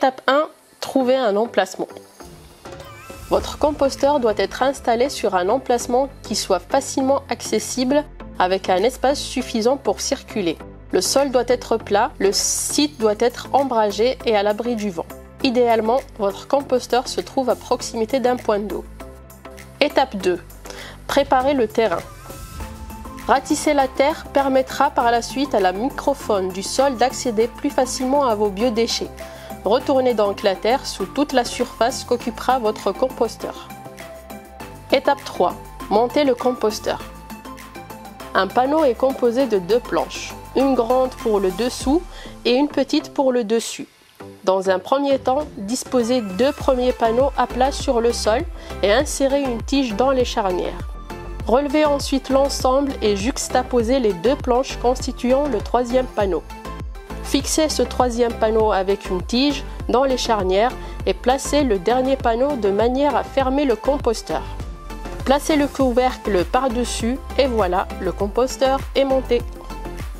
Étape 1. Trouver un emplacement. Votre composteur doit être installé sur un emplacement qui soit facilement accessible avec un espace suffisant pour circuler. Le sol doit être plat, le site doit être ombragé et à l'abri du vent. Idéalement, votre composteur se trouve à proximité d'un point d'eau. Étape 2. Préparer le terrain. Ratisser la terre permettra par la suite à la microfaune du sol d'accéder plus facilement à vos biodéchets. Retournez donc la terre sous toute la surface qu'occupera votre composteur. Étape 3. Monter le composteur. Un panneau est composé de 2 planches, une grande pour le dessous et une petite pour le dessus. Dans un premier temps, disposez 2 premiers panneaux à plat sur le sol et insérez une tige dans les charnières. Relevez ensuite l'ensemble et juxtaposez les 2 planches constituant le 3e panneau. Fixez ce 3e panneau avec une tige dans les charnières et placez le dernier panneau de manière à fermer le composteur. Placez le couvercle par-dessus et voilà, le composteur est monté.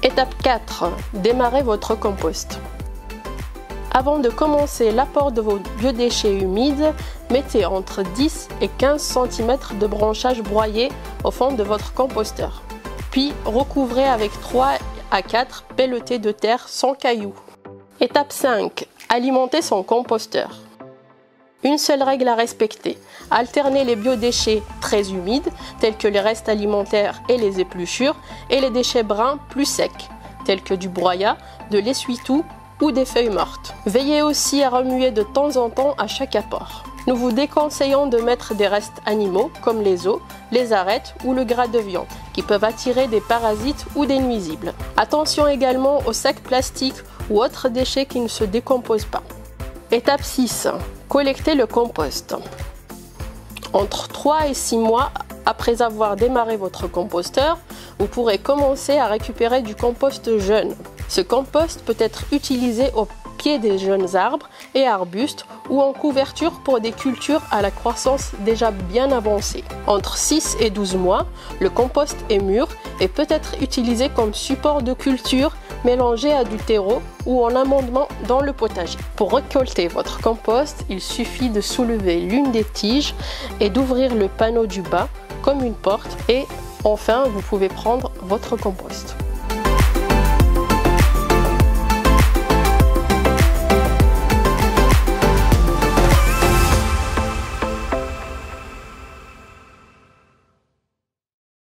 Étape 4. Démarrez votre compost. Avant de commencer l'apport de vos biodéchets humides, mettez entre 10 et 15 cm de branchage broyé au fond de votre composteur. Puis recouvrez avec 3 à 4 pelletées de terre sans cailloux. Étape 5. Alimenter son composteur. Une seule règle à respecter. Alternez les biodéchets très humides, tels que les restes alimentaires et les épluchures, et les déchets bruns plus secs, tels que du broyat, de l'essuie-tout ou des feuilles mortes. Veillez aussi à remuer de temps en temps à chaque apport. Nous vous déconseillons de mettre des restes animaux comme les os, les arêtes ou le gras de viande qui peuvent attirer des parasites ou des nuisibles. Attention également aux sacs plastiques ou autres déchets qui ne se décomposent pas. Étape 6. Collecter le compost. Entre 3 et 6 mois après avoir démarré votre composteur, vous pourrez commencer à récupérer du compost jeune. Ce compost peut être utilisé au pied des jeunes arbres et arbustes ou en couverture pour des cultures à la croissance déjà bien avancée. Entre 6 et 12 mois, le compost est mûr et peut être utilisé comme support de culture mélangé à du terreau ou en amendement dans le potager. Pour récolter votre compost, il suffit de soulever l'une des tiges et d'ouvrir le panneau du bas comme une porte et enfin vous pouvez prendre votre compost.